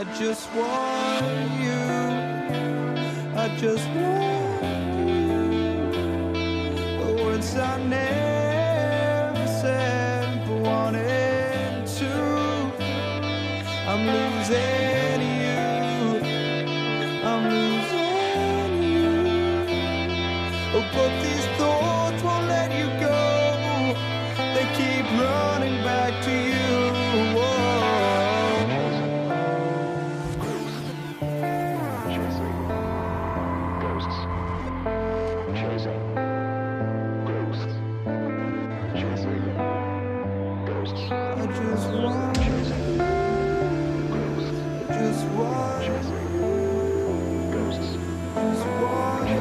I just want you. I just want you. The words I never said but wanted to. I'm losing you. I'm losing you. Oh, but these thoughts won't let you go. They keep running back to you. Whoa. I just want you. I just want you. Just want you.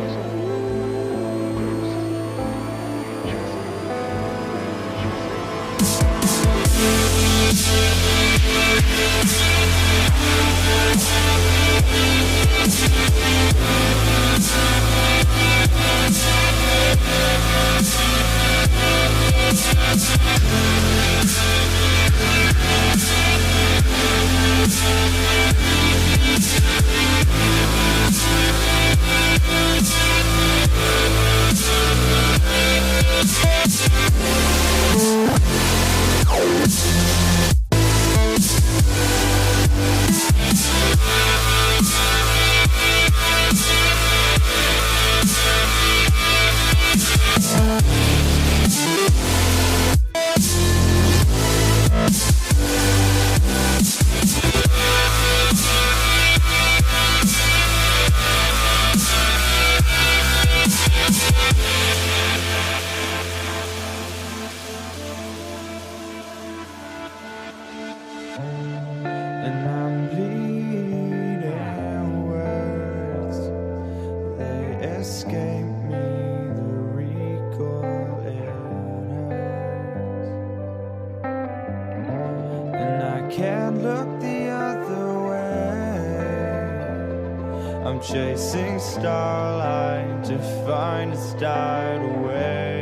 And I'm bleeding words, they escape me, the recoil it hurts. And I can't look the other way. I'm chasing starlight to find a style away.